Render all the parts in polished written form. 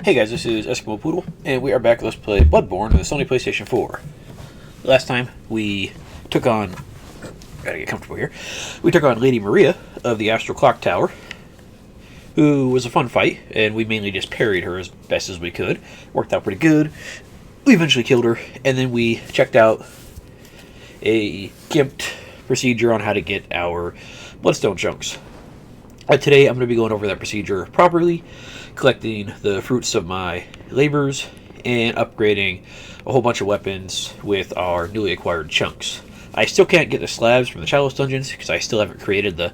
Hey guys, this is Eskimo Poodle, and we are back. Let's play Bloodborne on the Sony PlayStation 4. Last time we took on... Gotta get comfortable here. We took on Lady Maria of the Astral Clock Tower, who was a fun fight, and we mainly just parried her as best as we could. Worked out pretty good. We eventually killed her, and then we checked out a gimped procedure on how to get our bloodstone chunks. Today I'm going to be going over that procedure properly, collecting the fruits of my labors, and upgrading a whole bunch of weapons with our newly acquired chunks. I still can't get the slabs from the chalice dungeons because I still haven't created the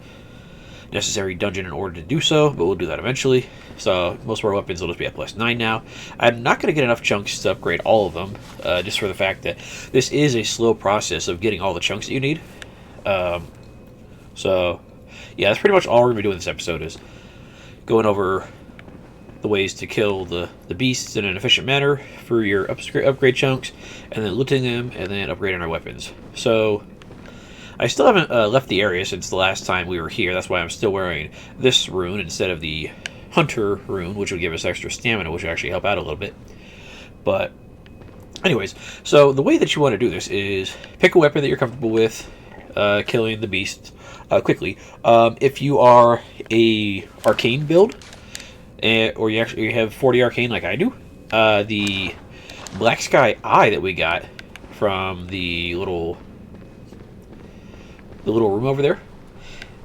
necessary dungeon in order to do so, but we'll do that eventually. So most of our weapons will just be at +9 now. I'm not going to get enough chunks to upgrade all of them, just for the fact that this is a slow process of getting all the chunks that you need. So yeah, that's pretty much all we're going to be doing this episode, is going over the ways to kill the beasts in an efficient manner for your upgrade chunks, and then looting them, and then upgrading our weapons. So I still haven't left the area since the last time we were here. That's why I'm still wearing this rune instead of the hunter rune, which would give us extra stamina, which would actually help out a little bit. But anyways, so the way that you want to do this is pick a weapon that you're comfortable with killing the beast quickly. If you are a arcane build, or you have 40 arcane like I do, the Black Sky Eye that we got from the little room over there,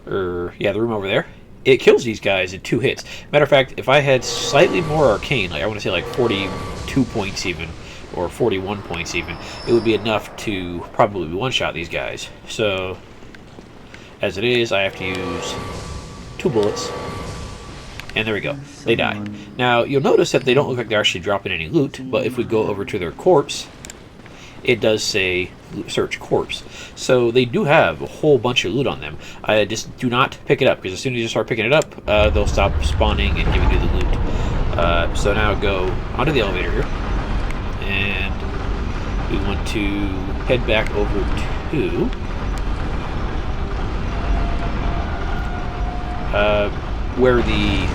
the room over there, it kills these guys in 2 hits. Matter of fact, if I had slightly more arcane, like I want to say like 42 points even, or 41 points even, it would be enough to probably one-shot these guys. So as it is, I have to use 2 bullets. And there we go. They die. Now, you'll notice that they don't look like they're actually dropping any loot, but if we go over to their corpse, it does say search corpse. So they do have a whole bunch of loot on them. I just do not pick it up, because as soon as you start picking it up, they'll stop spawning and giving you the loot. So now go onto the elevator here, and we want to head back over to where the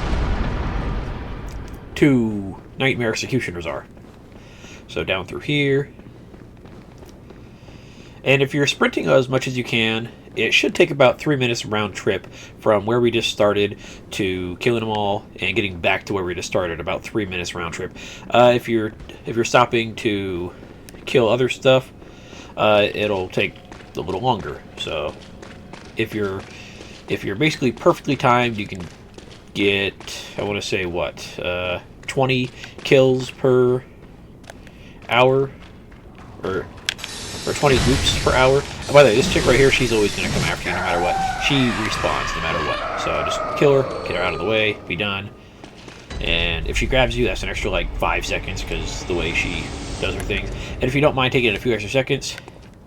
2 nightmare executioners are. So down through here. And if you're sprinting as much as you can, it should take about 3 minutes round trip from where we just started to killing them all and getting back to where we just started. About 3 minutes round trip. If you're stopping to kill other stuff, it'll take a little longer. So if you're basically perfectly timed, you can get, I want to say, 20 kills per hour, or 20 loops per hour. And by the way, this chick right here, she's always going to come after you no matter what. She respawns no matter what. So just kill her, get her out of the way, be done. And if she grabs you, that's an extra like 5 seconds, because the way she does her things. And if you don't mind taking a few extra seconds,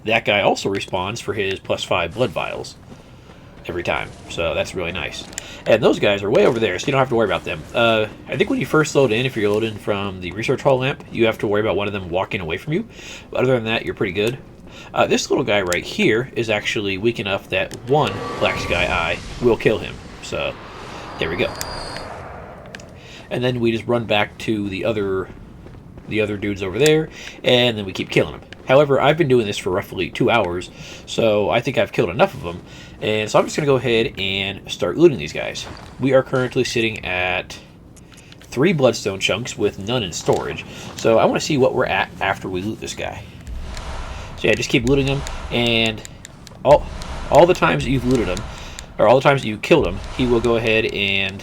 that guy also respawns for his +5 blood vials every time. So that's really nice. And those guys are way over there, so you don't have to worry about them. I think when you first load in, if you're loading from the research hall lamp, you have to worry about one of them walking away from you. But other than that, you're pretty good. This little guy right here is actually weak enough that 1 Black Sky Eye will kill him. So there we go. And then we just run back to the other dudes over there, and then we keep killing them. However, I've been doing this for roughly 2 hours, so I think I've killed enough of them. And so I'm just going to go ahead and start looting these guys. We are currently sitting at 3 bloodstone chunks with none in storage. So I want to see what we're at after we loot this guy. So yeah, just keep looting him, and all the times that you've looted him, or all the times that you killed him, he will go ahead and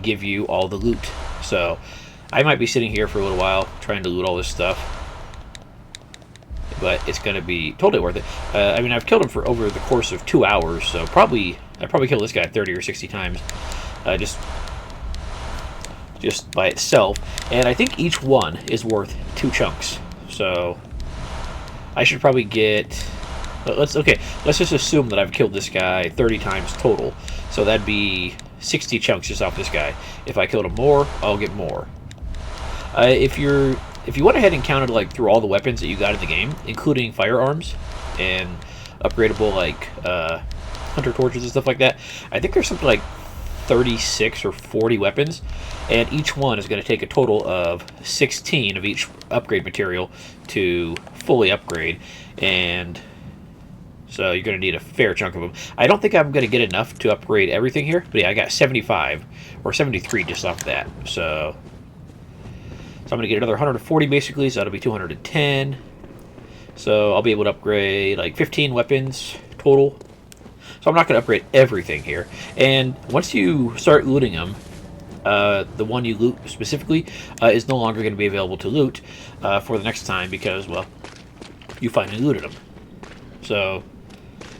give you all the loot. So I might be sitting here for a little while trying to loot all this stuff, but it's going to be totally worth it. I mean, I've killed him for over the course of 2 hours, so I probably killed this guy 30 or 60 times, just by itself. And I think each one is worth 2 chunks. So I should probably get. Let's just assume that I've killed this guy 30 times total. So that'd be 60 chunks just off this guy. If I killed him more, I'll get more. If you went ahead and counted like through all the weapons that you got in the game, including firearms and upgradable like hunter torches and stuff like that, I think there's something like 36 or 40 weapons, and each one is going to take a total of 16 of each upgrade material to fully upgrade, and so you're going to need a fair chunk of them. I don't think I'm going to get enough to upgrade everything here, but yeah, I got 75 or 73 just off that. So I'm going to get another 140 basically, so that'll be 210. So I'll be able to upgrade like 15 weapons total. So I'm not going to upgrade everything here. And once you start looting them, the one you loot specifically is no longer going to be available to loot for the next time because, well, you finally looted them. So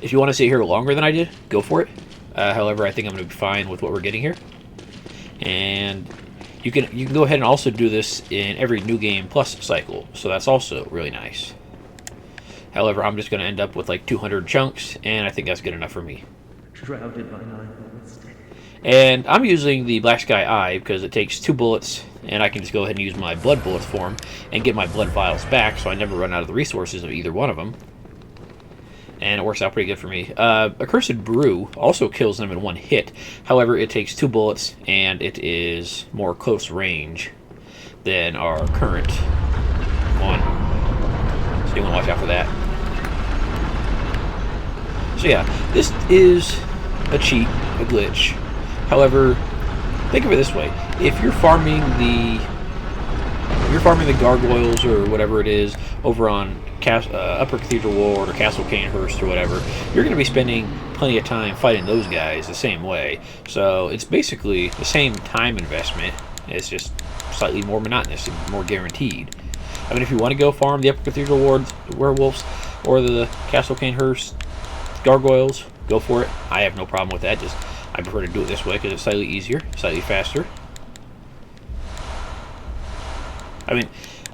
if you want to sit here longer than I did, go for it. However, I think I'm going to be fine with what we're getting here. And you can go ahead and also do this in every New Game Plus cycle. So that's also really nice. However, I'm just going to end up with like 200 chunks, and I think that's good enough for me. Shrouded by night. And I'm using the Black Sky Eye because it takes 2 bullets, and I can just go ahead and use my blood bullets for them and get my blood vials back, so I never run out of the resources of either one of them. And it works out pretty good for me. Accursed Brew also kills them in 1 hit. However, it takes 2 bullets, and it is more close range than our current one. So you want to watch out for that. So yeah, this is a cheat, a glitch. However, think of it this way: if you're farming the gargoyles or whatever it is over on Upper Cathedral Ward or Castle Canehurst or whatever, you're going to be spending plenty of time fighting those guys the same way. So it's basically the same time investment. It's just slightly more monotonous and more guaranteed. I mean, if you want to go farm the Upper Cathedral Ward werewolves or the Castle Canehurst gargoyles, go for it. I have no problem with that. Just I prefer to do it this way because it's slightly easier, slightly faster. I mean,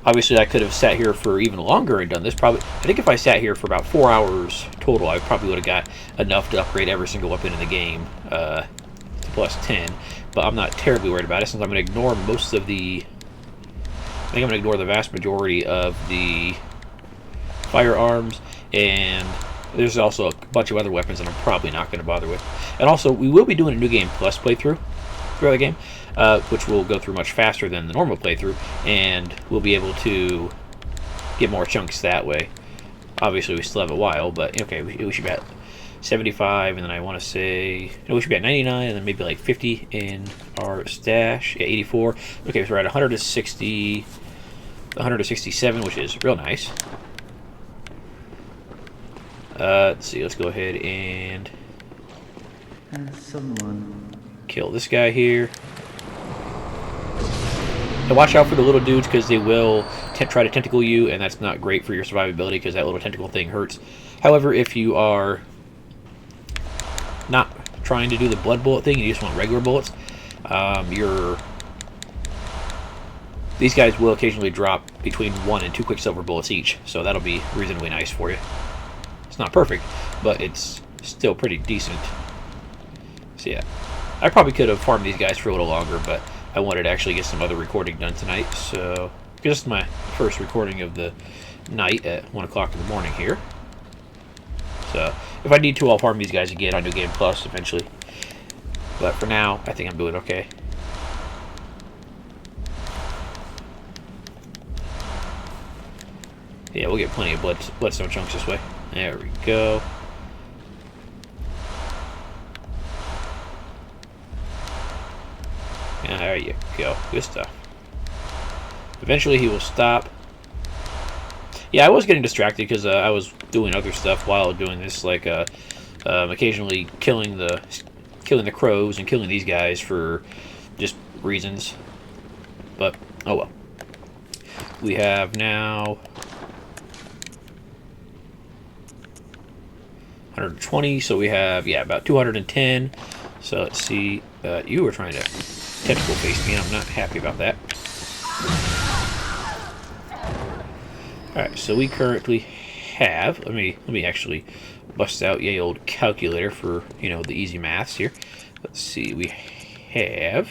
obviously I could have sat here for even longer and done this. I think if I sat here for about 4 hours total, I probably would have got enough to upgrade every single weapon in the game to plus 10. But I'm not terribly worried about it since I'm going to ignore most of the... I think I'm going to ignore the vast majority of the firearms, and there's also a bunch of other weapons that I'm probably not going to bother with. And also, we will be doing a New Game Plus playthrough throughout the game, which will go through much faster than the normal playthrough, and we'll be able to get more chunks that way. Obviously, we still have a while, but okay, we should be at 75, and then I want to say... No, we should be at 99, and then maybe like 50 in our stash. Yeah, 84. Okay, so we're at 167, which is real nice. Let's see, let's go ahead and Someone kill this guy here. And watch out for the little dudes because they will try to tentacle you, and that's not great for your survivability because that little tentacle thing hurts. However, if you are not trying to do the blood bullet thing, you just want regular bullets, these guys will occasionally drop between 1 and 2 Quicksilver bullets each, so that'll be reasonably nice for you. It's not perfect, but it's still pretty decent. So yeah, I probably could have farmed these guys for a little longer, but I wanted to actually get some other recording done tonight, so this is my first recording of the night at 1 o'clock in the morning here. So if I need to, I'll farm these guys again on New Game Plus eventually. But for now, I think I'm doing okay. Yeah, we'll get plenty of bloodstone chunks this way. There we go. There you go. Good stuff. Eventually he will stop. Yeah, I was getting distracted because I was doing other stuff while doing this, like occasionally killing the crows and killing these guys for just reasons. But oh well. We have now 120, so we have about 210. So let's see. You were trying to tentacle face me, and I'm not happy about that. Alright, so we currently have, let me actually bust out the old calculator for, the easy maths here. Let's see, we have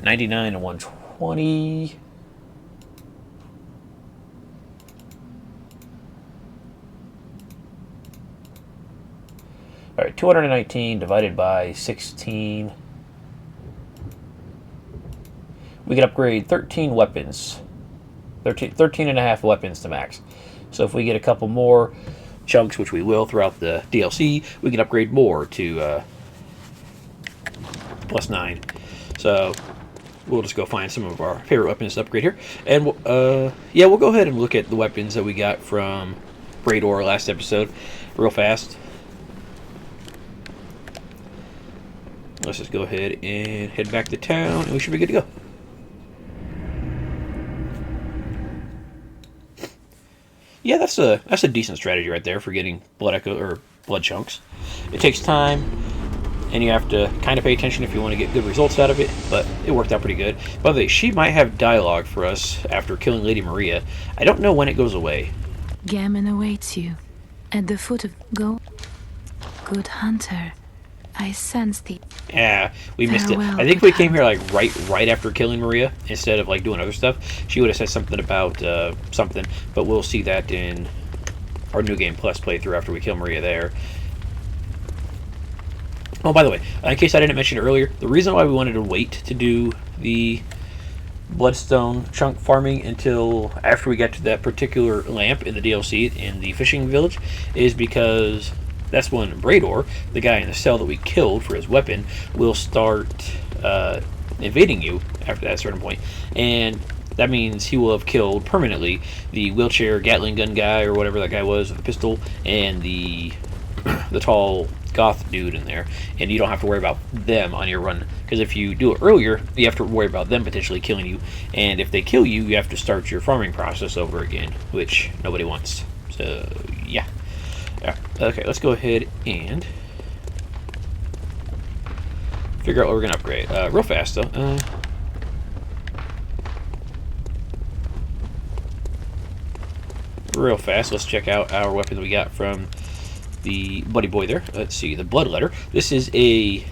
99 and 120. Alright, 219 divided by 16 we can upgrade 13 weapons. 13 and a half weapons to max. So if we get a couple more chunks, which we will throughout the DLC, we can upgrade more to +9. So we'll just go find some of our favorite weapons to upgrade here. And yeah, we'll go ahead and look at the weapons that we got from Brador last episode real fast. Let's just go ahead and head back to town, and we should be good to go. Yeah, that's a decent strategy right there for getting blood echo or blood chunks. It takes time, and you have to kind of pay attention if you want to get good results out of it, but it worked out pretty good. By the way, she might have dialogue for us after killing Lady Maria. I don't know when it goes away. Gammon awaits you at the foot of Good hunter, I sense the... Yeah, we missed it. Farewell, I think we came here like right after killing Maria instead of like doing other stuff. She would have said something about something, but we'll see that in our New Game Plus playthrough after we kill Maria there. Oh, by the way, in case I didn't mention it earlier, the reason why we wanted to wait to do the Bloodstone chunk farming until after we get to that particular lamp in the DLC in the fishing village is because that's when Brador, the guy in the cell that we killed for his weapon, will start invading you after that certain point. And that means he will have killed permanently the wheelchair Gatling gun guy or whatever that guy was with the pistol and the tall goth dude in there. And you don't have to worry about them on your run. Because if you do it earlier, you have to worry about them potentially killing you. And if they kill you, you have to start your farming process over again, which nobody wants. So, yeah. Yeah. Okay, let's go ahead and figure out what we're going to upgrade. Real fast, though. Real fast, let's check out our weapon that we got from the buddy boy there. Let's see, the Blood Letter. This is a...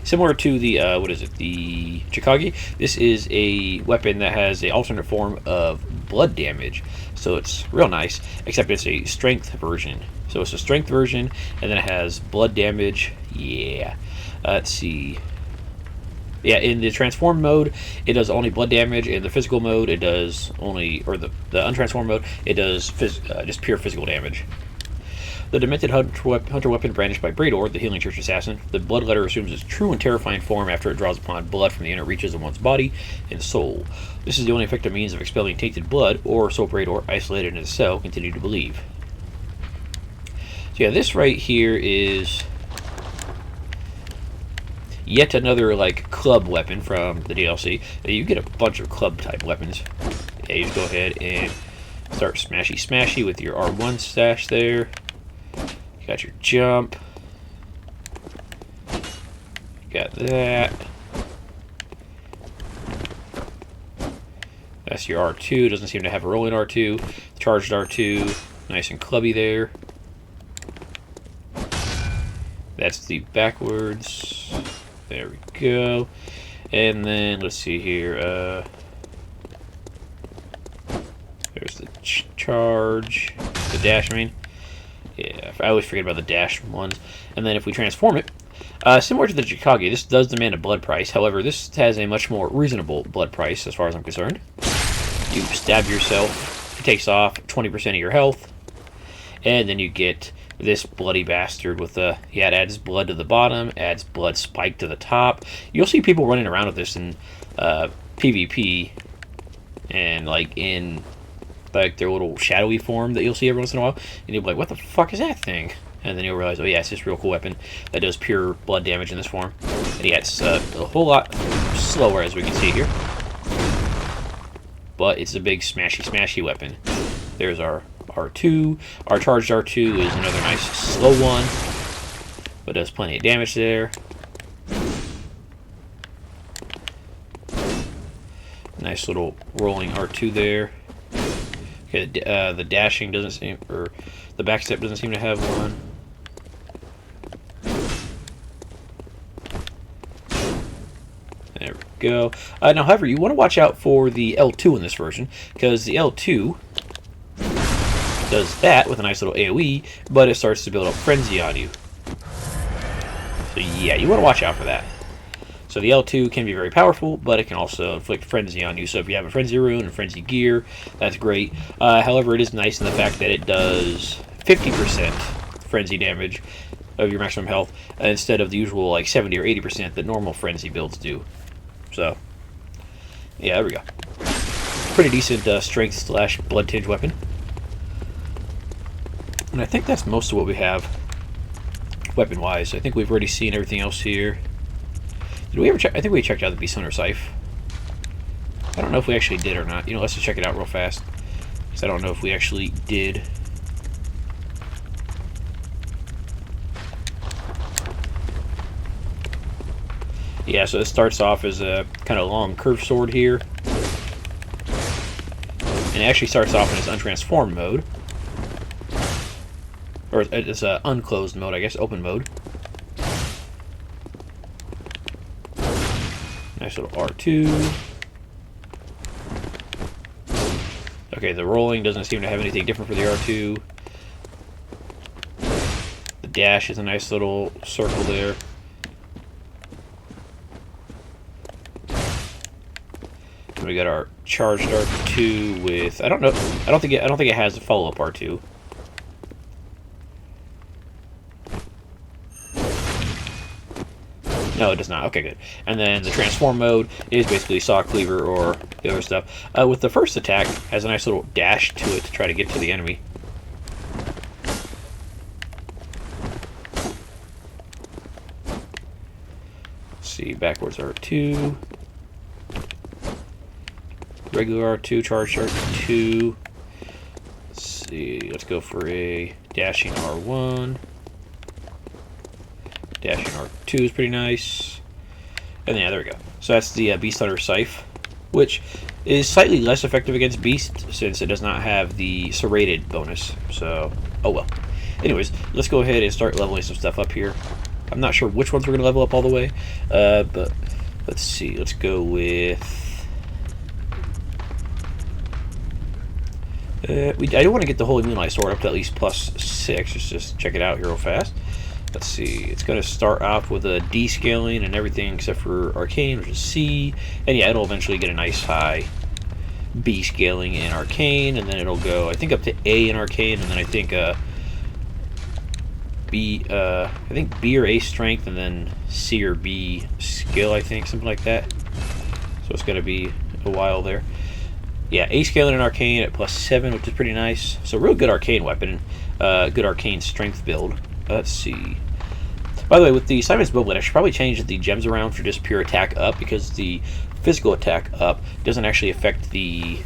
similar to the, what is it, the Chikage. This is a weapon that has an alternate form of blood damage. So it's real nice, except it's a strength version. So it's a strength version, and then it has blood damage. Yeah. Let's see. Yeah, in the transform mode, it does only blood damage. In the physical mode, it does only, or the untransformed mode, it does just pure physical damage. The demented hunter weapon brandished by Brador, the Healing Church assassin, the Blood Letter assumes its true and terrifying form after it draws upon blood from the inner reaches of one's body and soul. This is the only effective means of expelling tainted blood, or so Brador, isolated in a cell, continued to believe. So yeah, this right here is yet another like club weapon from the DLC. You get a bunch of club type weapons. Yeah, you just go ahead and start smashy with your R1 stash there. You got your jump. Got that. That's your R2. Doesn't seem to have a rolling R2. Charged R2. Nice and clubby there. That's the backwards. There we go. And then, let's see here. There's the charge. The dash, I mean. Yeah, I always forget about the dash ones. And then if we transform it, similar to the Chikage, this does demand a blood price. However, this has a much more reasonable blood price as far as I'm concerned. You stab yourself, it takes off 20% of your health, and then you get this bloody bastard with the, yeah, it adds blood to the bottom, adds blood spike to the top. You'll see people running around with this in PvP, and like in like their little shadowy form that you'll see every once in a while, and you'll be like, what the fuck is that thing? And then you'll realize, oh yeah, it's this real cool weapon that does pure blood damage in this form. And yeah, it's a whole lot slower, as we can see here, but it's a big smashy weapon. There's our R2. Our charged R2 is another nice slow one, but does plenty of damage there. Nice little rolling R2 there. Okay, the dashing doesn't seem, or the backstep doesn't seem to have one. There we go. Now, however, you want to watch out for the L2 in this version, because the L2 does that with a nice little AoE, but it starts to build up frenzy on you. So yeah, you want to watch out for that. So the L2 can be very powerful, but it can also inflict frenzy on you. So if you have a frenzy rune and frenzy gear, that's great. However, it is nice in the fact that it does 50% frenzy damage of your maximum health instead of the usual like 70 or 80% that normal frenzy builds do. So yeah, there we go. Pretty decent strength slash blood tinge weapon. And I think that's most of what we have weapon wise. I think we've already seen everything else here. Did we ever check? I think we checked out the Beast Hunter Scythe. I don't know if we actually did or not. You know, let's just check it out real fast. Because I don't know if we actually did. Yeah, so it starts off as a kind of long curved sword here. And it actually starts off in its untransformed mode. Or it's a unclosed mode, I guess, open mode. Nice little R2. Okay, the rolling doesn't seem to have anything different for the R2. The dash is a nice little circle there. And we got our charged R2 with I don't think it has a follow-up R2. No, it does not. Okay, good. And then the transform mode is basically saw cleaver or the other stuff. With the first attack, has a nice little dash to it to try to get to the enemy. Let's see, backwards R2. Regular R2, charged R2. Let's see, let's go for a dashing R1. Dashing R2 is pretty nice. And yeah, there we go. So that's the Beast Hunter Scythe, which is slightly less effective against Beast since it does not have the serrated bonus. So, oh well. Anyways, let's go ahead and start leveling some stuff up here. I'm not sure which ones we're going to level up all the way, but let's see. Let's go with... I do want to get the Holy Moonlight Sword up to at least +6. Let's just check it out here real fast. Let's see, it's going to start off with a D scaling and everything except for Arcane, which is C. And yeah, it'll eventually get a nice high B scaling in Arcane, and then it'll go, I think, up to A in Arcane, and then I think B or A strength, and then C or B skill, I think, something like that. So it's going to be a while there. Yeah, A scaling in Arcane at +7, which is pretty nice. So real good Arcane weapon, good Arcane strength build. Let's see. By the way, with the Simon's Bowblade, I should probably change the gems around for just pure attack up, because the physical attack up doesn't actually affect the...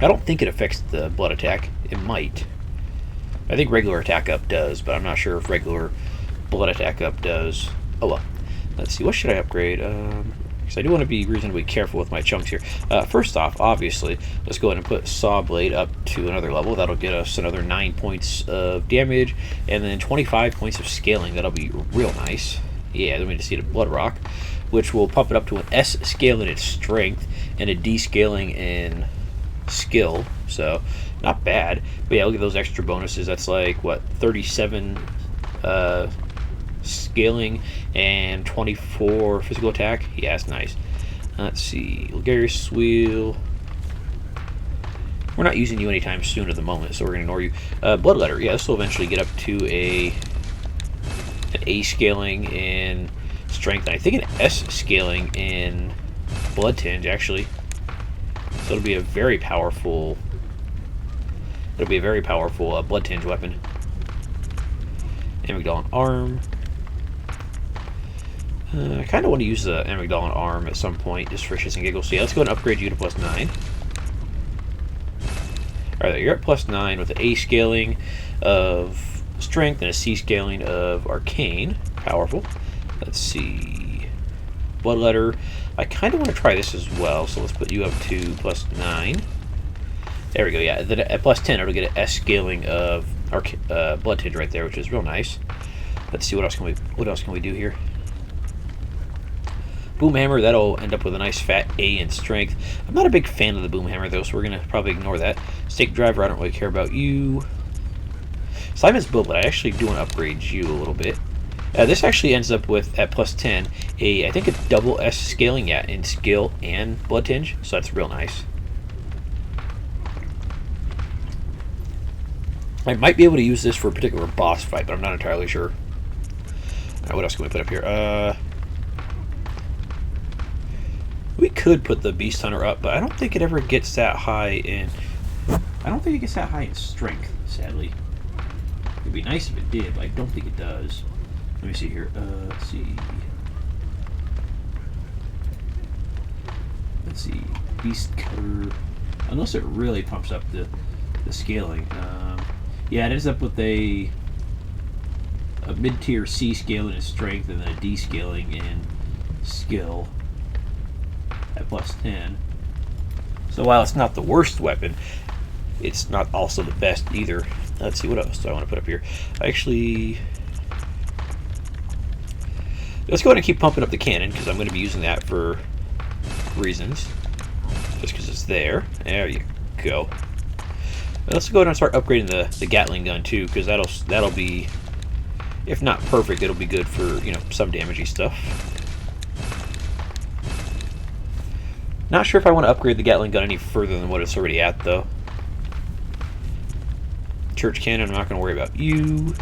I don't think it affects the blood attack. It might. I think regular attack up does, but I'm not sure if regular blood attack up does. Oh well. Let's see, what should I upgrade? Because I do want to be reasonably careful with my chunks here. First off, obviously, let's go ahead and put Saw Blade up to another level. That'll get us another 9 points of damage, and then 25 points of scaling. That'll be real nice. Yeah, then we just see the Blood Rock, which will pump it up to an S scale in its strength, and a D scaling in skill. So, not bad. But yeah, look at those extra bonuses. That's like, what, 37 scaling and 24 physical attack. Yeah, that's nice. Let's see, Ligarius Wheel. We're not using you anytime soon at the moment, so we're gonna ignore you. Bloodletter. Yeah, this will eventually get up to an A scaling in strength, and I think an S scaling in blood tinge, actually. So it'll be a very powerful. Blood tinge weapon. Amygdalin arm. I kind of want to use the Amygdalin arm at some point, just for shits and giggles. So yeah, let's go and upgrade you to +9. Alright, you're at +9 with an A scaling of strength and a C scaling of arcane. Powerful. Let's see. Bloodletter. I kind of want to try this as well, so let's put you up to +9. There we go, yeah. Then at +10, it'll get an S scaling of blood tinge right there, which is real nice. Let's see, what else can we do here? Boom Hammer, that'll end up with a nice fat A in strength. I'm not a big fan of the Boom Hammer, though, so we're going to probably ignore that. Stake Driver, I don't really care about you. Simon's Bowblade, I actually do want to upgrade you a little bit. This actually ends up with, at plus 10, I think a double S scaling, yeah, in skill and blood tinge, so that's real nice. I might be able to use this for a particular boss fight, but I'm not entirely sure. Alright, what else can we put up here? We could put the Beast Hunter up, but I don't think it ever gets that high in... I don't think it gets that high in strength, sadly. It'd be nice if it did, but I don't think it does. Let me see here. Let's see. Let's see. Beast Cutter. Unless it really pumps up the scaling. Yeah, it ends up with a mid-tier C scaling in strength and then a D scaling in skill at plus 10. So while it's not the worst weapon, it's not also the best either. Let's see, what else do I want to put up here? Actually, let's go ahead and keep pumping up the cannon, because I'm going to be using that for reasons. Just because it's there. There you go. Let's go ahead and start upgrading the Gatling gun too, because that'll be, if not perfect, it'll be good for, you know, some damagey stuff. Not sure if I want to upgrade the Gatling gun any further than what it's already at, though. Church cannon, I'm not going to worry about you.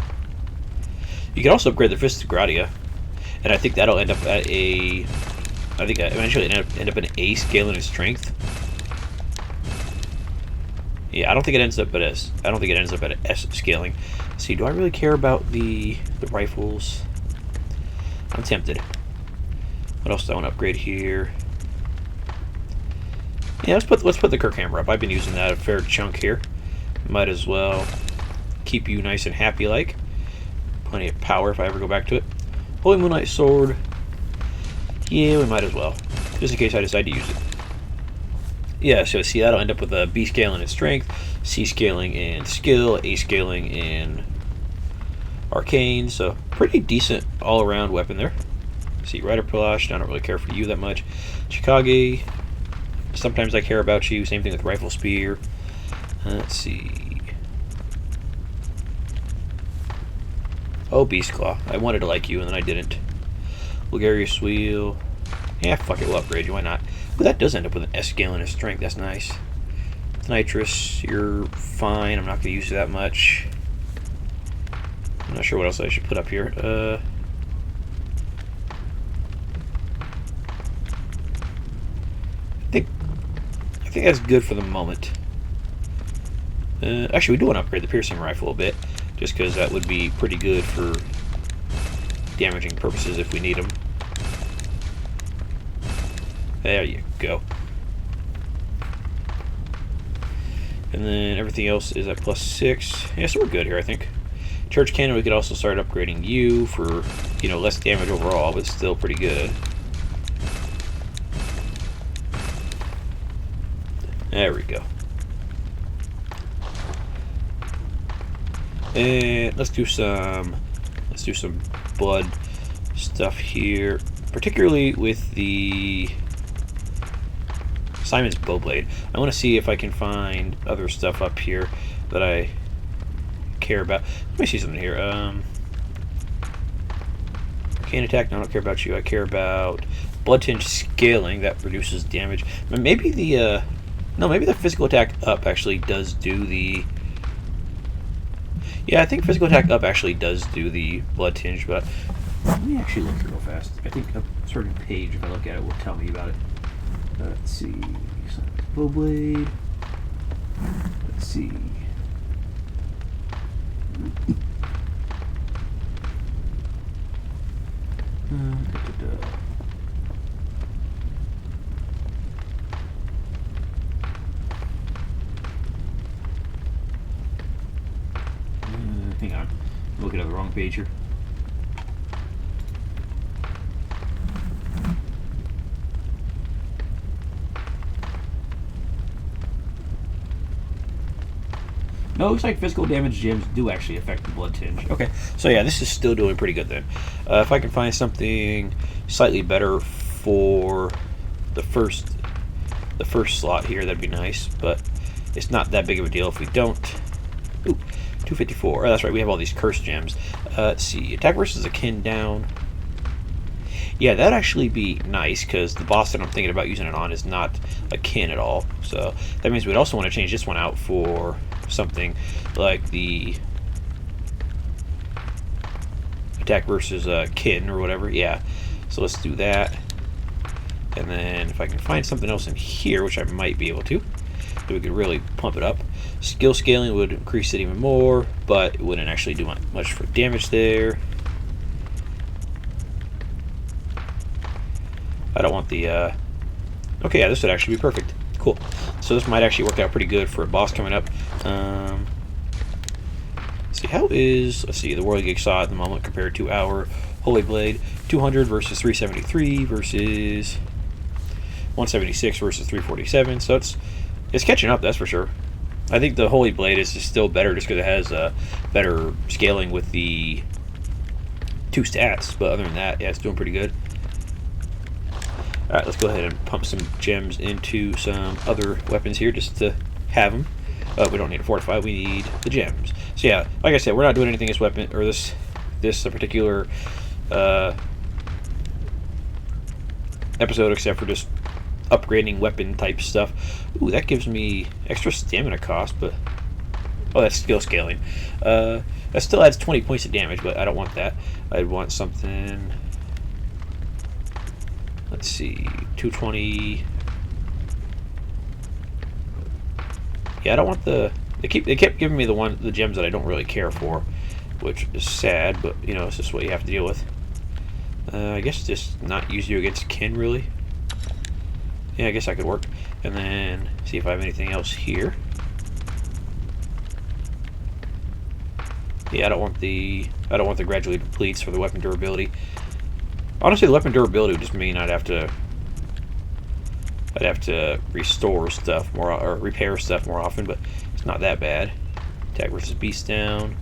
You can also upgrade the Fist of Gratia, and I think that'll end up at a... I think eventually end up in A scaling in strength. Yeah, I don't think it ends up at S. I don't think it ends up at an S scaling. Let's see, do I really care about the rifles? I'm tempted. What else do I want to upgrade here? Yeah, let's put the Kirk hammer up. I've been using that a fair chunk here. Might as well keep you nice and happy like. Plenty of power if I ever go back to it. Holy Moonlight Sword. Yeah, we might as well. Just in case I decide to use it. Yeah, so see, that'll end up with a B scaling in strength, C scaling in skill, A scaling in arcane. So pretty decent all around weapon there. See, Rider Palash, I don't really care for you that much. Chikage. Sometimes I care about you. Same thing with Rifle Spear. Let's see. Oh, Beast Claw. I wanted to like you, and then I didn't. Bulgarius Wheel. Yeah, fuck it. We'll upgrade you. Why not? But that does end up with an S scale in strength. That's nice. Nitrous, you're fine. I'm not going to use you that much. I'm not sure what else I should put up here. I think that's good for the moment. Actually, we do want to upgrade the piercing rifle a bit, just because that would be pretty good for damaging purposes if we need them. There you go. And then everything else is at +6. Yeah, so we're good here, I think. Church Cannon, we could also start upgrading you for, you know, less damage overall, but still pretty good. There we go. And let's do some blood stuff here, particularly with the Simon's Bowblade. I want to see if I can find other stuff up here that I care about. Let me see something here. Arcane attack. No, I don't care about you. I care about blood tinge scaling. That reduces damage. Maybe the no, maybe the physical attack up actually does do the... Yeah, I think physical attack up actually does do the blood tinge, but let me actually look real fast. I think a certain page, if I look at it, will tell me about it. Let's see. Bowblade. Let's see. Hang on. I'm looking at the wrong page here. No, it looks like physical damage gems do actually affect the blood tinge. Okay, so yeah, this is still doing pretty good then. If I can find something slightly better for the first slot here, that'd be nice. But it's not that big of a deal if we don't. Ooh, 254. Oh, that's right. We have all these curse gems. Let's see. Attack versus akin down. Yeah, that'd actually be nice, because the boss that I'm thinking about using it on is not akin at all. So that means we'd also want to change this one out for something like the attack versus kin or whatever. Yeah, so let's do that. And then if I can find something else in here, which I might be able to, so we could really pump it up. Skill scaling would increase it even more, but it wouldn't actually do much for damage there. I don't want the okay, yeah, this would actually be perfect. Cool. So this might actually work out pretty good for a boss coming up. Let's see, how is, let's see, the Whirligig Saw at the moment compared to our Holy Blade. 200 versus 373 versus 176 versus 347. So it's catching up, that's for sure. I think the Holy Blade is just still better just because it has better scaling with the 2 stats. But other than that, yeah, it's doing pretty good. Alright, let's go ahead and pump some gems into some other weapons here just to have them. We don't need to fortify, we need the gems. So yeah, like I said, we're not doing anything this weapon, or this particular episode except for just upgrading weapon type stuff. Ooh, that gives me extra stamina cost, but... oh, that's skill scaling. That still adds 20 points of damage, but I don't want that. I'd want something... let's see, 220. Yeah, I don't want the... They kept giving me the gems that I don't really care for, which is sad, but you know, it's just what you have to deal with. I guess just not use you against kin, really. Yeah, I guess that could work. And then see if I have anything else here. Yeah, I don't want the gradually depletes for the weapon durability. Honestly, the weapon durability would just mean I'd have to restore stuff more, or repair stuff more often, but it's not that bad. Attack versus beast down.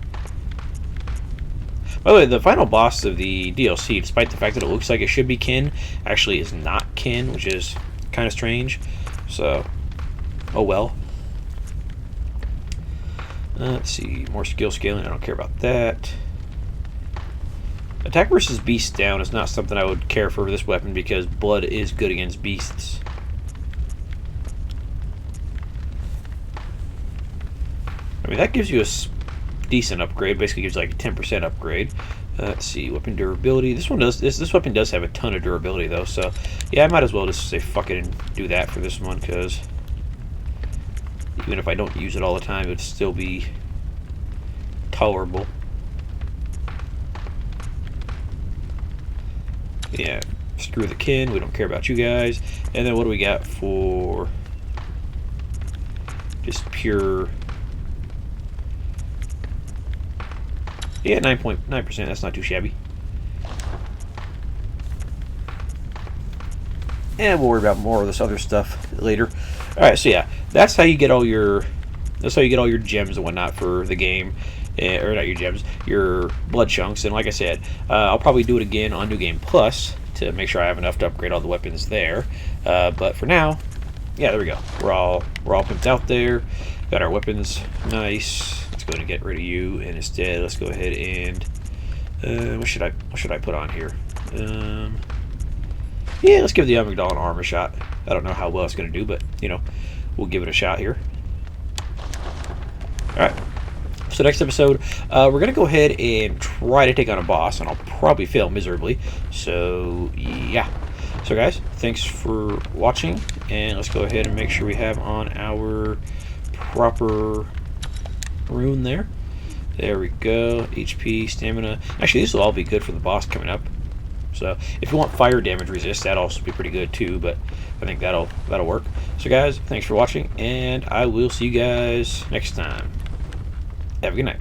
By the way, the final boss of the DLC, despite the fact that it looks like it should be kin, actually is not kin, which is kind of strange. So, oh well. Let's see, more skill scaling. I don't care about that. Attack versus beast down is not something I would care for this weapon because blood is good against beasts. I mean, that gives you a decent upgrade. Basically gives like a 10% upgrade. Let's see, weapon durability. This one does. This weapon does have a ton of durability though. So yeah, I might as well just say fuck it and do that for this one, because even if I don't use it all the time, it would still be tolerable. Yeah, screw the kin. We don't care about you guys. And then what do we got for just pure? Yeah, 9.9%. That's not too shabby. And we'll worry about more of this other stuff later. All right, so yeah, that's how you get all your gems and whatnot for the game. Or not your gems, your blood chunks. And like I said, I'll probably do it again on New Game Plus to make sure I have enough to upgrade all the weapons there. But for now, yeah, there we go. We're all pimped out there. Got our weapons, nice. Let's go ahead and get rid of you, and instead let's go ahead and what should I put on here? Yeah, let's give the Amygdala arm a shot. I don't know how well it's going to do, but you know, we'll give it a shot here. All right. So next episode, we're going to go ahead and try to take on a boss, and I'll probably fail miserably. So, yeah. So, guys, thanks for watching, and let's go ahead and make sure we have on our proper rune there. There we go. HP, stamina. Actually, this will all be good for the boss coming up. So, if you want fire damage resist, that'll also be pretty good, too, but I think that'll work. So, guys, thanks for watching, and I will see you guys next time. Have a good night.